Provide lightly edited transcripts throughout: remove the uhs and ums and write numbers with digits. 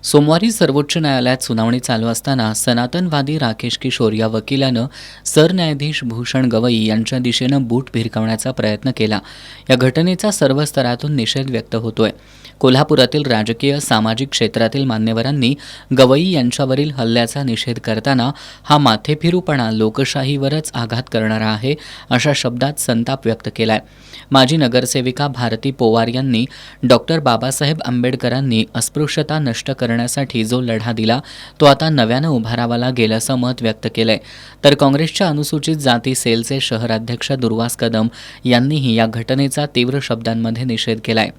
सोमवारी सर्वोच्च न्यायालयात सुनावणी चालू असताना सनातनवादी राकेश किशोर या वकिलानं सरन्यायाधीश भूषण गवई यांच्या दिशेनं बूट भिरकावण्याचा प्रयत्न केला। या घटनेचा सर्व स्तरातून निषेध व्यक्त होतोय। कोल्हापुरातील राजकीय सामाजिक क्षेत्रातील मान्यवरांनी गवई यांच्यावरील हल्ल्याचा निषेध करताना हा माथेफिरूपणा लोकशाहीवरच आघात करणारा आहे अशा शब्दात संताप व्यक्त केलाय। माजी नगरसेविका भारती पोवार यांनी डॉक्टर बाबासाहेब आंबेडकरांनी अस्पृश्यता नष्ट करण्यासाठी जो लढा दिला तो आता नव्यानं उभारावा लागेल असं मत व्यक्त केलंय। तर काँग्रेसच्या अनुसूचित जाती सेलचे शहराध्यक्ष दुर्वास कदम यांनीही या घटनेचा तीव्र शब्दांमध्ये निषेध केलाय।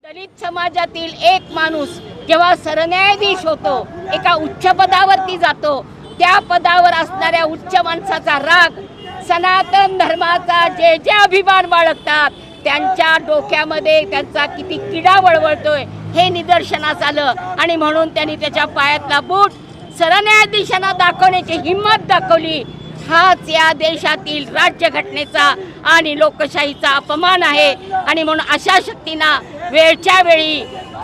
दलित समाजातील एक माणूस जेव्हा सरन्यायाधीश होतो, एका उच्च पदावरती जातो, त्या पदावर असणाऱ्या उच्च माणसाचा राग, सनातन धर्माचा जे जे अभिमान बाळगतात त्यांच्या डोक्यामध्ये त्यांचा किती किडा वळवळतोय हे निदर्शनास आलं। आणि म्हणून त्यांनी त्याच्या पायातला बूट सरन्यायाधीशांना दाखवण्याची हिंमत दाखवली। हाच या देशातील राज्यघटनेचा आणि लोकशाहीचा अपमान आहे। आणि म्हणून अशा शक्तींना वेळच्या वेळी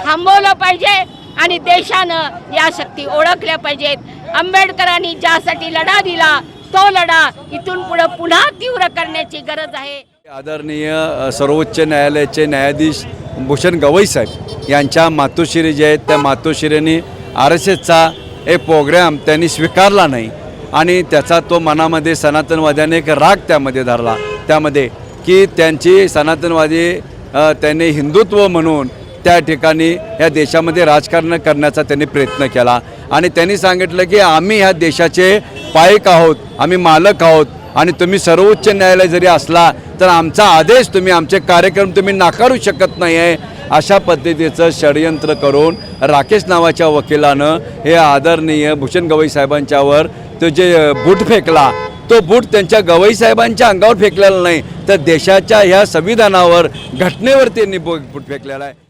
थांबवलं पाहिजे आणि देशानं या शक्ती ओळखल्या पाहिजेत। आंबेडकरांनी ज्यासाठी लढा दिला तो लढा इथून पुढे पुन्हा तीव्र करण्याची गरज आहे। आदरणीय सर्वोच्च न्यायालयाचे न्यायाधीश भूषण गवई साहेब यांच्या मातोश्री जे आहेत त्या मातोश्रींनी RSSचा एक प्रोग्राम त्यांनी स्वीकारला नाही आणि त्याचा तो मनामध्ये सनातनवाद्याने एक राग त्यामध्ये धरला, त्यामध्ये की त्यांची सनातनवादी त्यांनी हिंदुत्व म्हणून त्या ठिकाणी या देशामध्ये राजकारण करण्याचा त्यांनी प्रयत्न केला। आणि त्यांनी सांगितलं की आम्ही ह्या देशाचे पायक आहोत, आम्ही मालक आहोत आणि तुम्ही सर्वोच्च न्यायालय जरी असला तर आमचा आदेश तुम्ही, आमचे कार्यक्रम तुम्ही नाकारू शकत नाही आहे। अशा पद्धतीचं षडयंत्र करून राकेश नावाच्या वकिलानं हे आदरणीय भूषण गवई साहेबांच्यावर तो जे बूट फेकला, तो बूट त्यांच्या गवई साहेबांच्या अंगावर फेकलेला नाही तर देशाच्या ह्या संविधानावर, घटनेवर त्यांनी बूट फेकलेला आहे।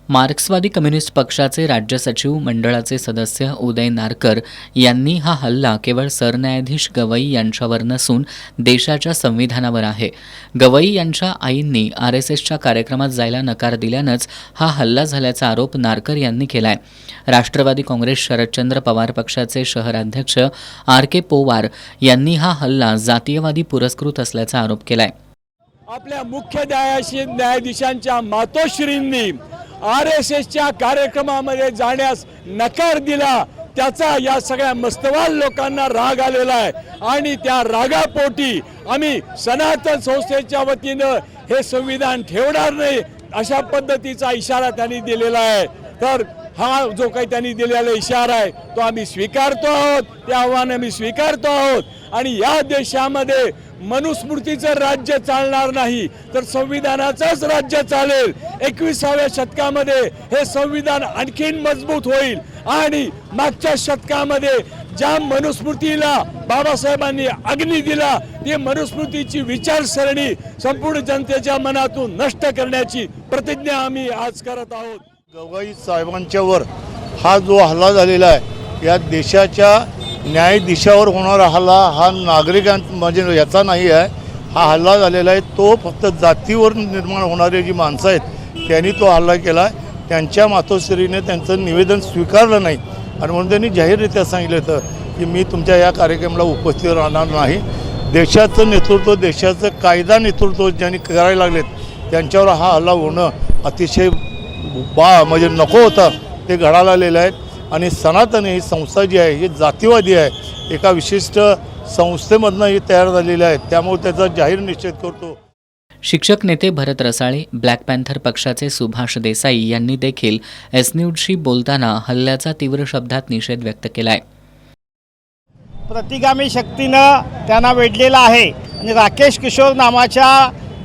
मार्क्सवादी कम्युनिस्ट पक्षाचे राज्य सचिव मंडळाचे सदस्य उदय नारकर यांनी हा हल्ला केवळ सरन्यायाधीश गवई यांच्यावर नसून देशाच्या संविधानावर आहे। गवई यांच्या आईंनी RSSच्या कार्यक्रमात जायला नकार दिल्यानंच हा हल्ला झाल्याचा आरोप नारकर यांनी केलाय। राष्ट्रवादी काँग्रेस शरदचंद्र पवार पक्षाचे शहराध्यक्ष RK पोवार यांनी हा हल्ला जातीयवादी पुरस्कृत असल्याचा आरोप केलाय। आपल्या मुख्य न्यायाधीशांच्या मातोश्रींनी RSSच्या कार्यक्रमामध्ये जाण्यास नकार दिला, त्याचा या सगळ्या मस्तवाल लोकांना राग आलेला आहे। आणि त्या रागापोटी आम्ही सनातन संस्थेच्या वतीनं हे संविधान ठेवणार नाही अशा पद्धतीचा इशारा त्यांनी दिलेला आहे। तर हा जो काही त्यांनी दिलेला इशारा आहे तो आम्ही स्वीकारतो आहोत, ते आव्हान आम्ही स्वीकारतो आहोत। आणि या देशामध्ये मनुस्मृतीचं राज्य चालणार नाही तर संविधानाचंच राज्य चालेल। 21व्या शतकामध्ये हे संविधान आणखीन मजबूत होईल आणि मागच्या शतकामध्ये ज्या मनुस्मृतीला बाबासाहेबांनी अग्नी दिला ती मनुस्मृतीची विचारसरणी संपूर्ण जनतेच्या मनातून नष्ट करण्याची प्रतिज्ञा आम्ही आज करत आहोत। गवई साहेबांच्यावर हा जो हल्ला झालेला आहे या देशाच्या न्यायाधीशावर होणारा हल्ला हा म्हणजे याचा नाही आहे। हा हल्ला झालेला आहे तो फक्त जातीवर निर्माण होणारे जी माणसं आहेत त्यांनी तो हल्ला केला आहे। त्यांच्या मातोश्रीने त्यांचं निवेदन स्वीकारलं नाही आणि म्हणून त्यांनी जाहीररित्या सांगितलं होतं की मी तुमच्या या कार्यक्रमाला उपस्थित राहणार नाही। देशाचं नेतृत्व, देशाचं कायदा नेतृत्व ज्यांनी करायला लागलेत त्यांच्यावर हा हल्ला होणं अतिशय म्हणजे नको होतं, ते घडायला आलेलं आहे। आणि सनातन ही संस्था जी आहे ही जातीवादी आहे, एका विशिष्ट संस्थेमधनं ही तयार झालेली आहे, त्यामुळे त्याचा जाहीर निषेध करतो। शिक्षक नेते भरत रसाळे, ब्लॅक पॅन्थर पक्षाचे सुभाष देसाई यांनी देखील एस न्यूजशी बोलताना हल्ल्याचा तीव्र शब्दात निषेध व्यक्त केलाय। प्रतिगामी शक्तीनं त्यांना वेढलेला आहे आणि राकेश किशोर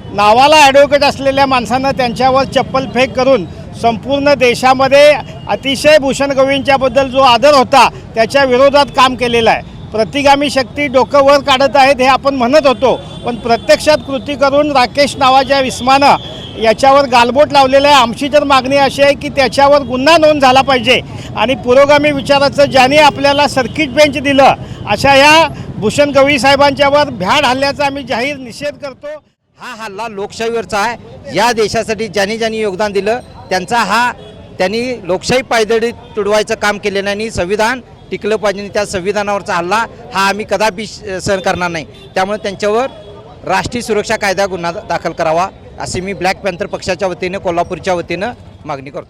नावाला ॲडव्होकेट असलेल्या माणसानं त्यांच्यावर चप्पल फेक करून संपूर्ण देशामध्ये अतिशय भूषण गवईंच्याबद्दल जो आदर होता त्याच्या विरोधात काम केलेलं आहे। प्रतिगामी शक्ती डोकं वर काढत आहेत हे आपण म्हणत होतो, पण प्रत्यक्षात कृती करून राकेश नावाच्या विस्मानं याच्यावर गालबोट लावलेलं आहे। आमची तर मागणी अशी आहे की त्याच्यावर गुन्हा नोंद झाला पाहिजे आणि पुरोगामी विचाराचं ज्यांनी आपल्याला सर्किट बेंच दिलं अशा या भूषण गवई साहेबांच्यावर भ्याड हल्ल्याचा आम्ही जाहीर निषेध करतो। हा हल्ला लोकशाहीवरचा आहे। या देशासाठी ज्यांनी योगदान दिलं त्यांचा हा त्यांनी लोकशाही पायदळी तुडवायचं काम केलेलं नाही आणि संविधान टिकलं पाहिजे आणि त्या संविधानावरचा हल्ला हा आम्ही कदापि सहन करणार नाही. त्यामुळे त्यांच्यावर राष्ट्रीय सुरक्षा कायदा गुन्हा दाखल करावा अशी मी ब्लॅक पॅन्थर पक्षाच्या वतीनं कोल्हापूरच्या वतीनं मागणी करतो.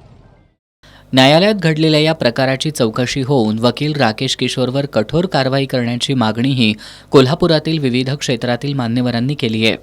न्यायालयात घडलेल्या या प्रकाराची चौकशी होऊन वकील राकेश किशोरवर कठोर कारवाई करण्याची मागणीही कोल्हापुरातील विविध क्षेत्रातील मान्यवरांनी केली आहे.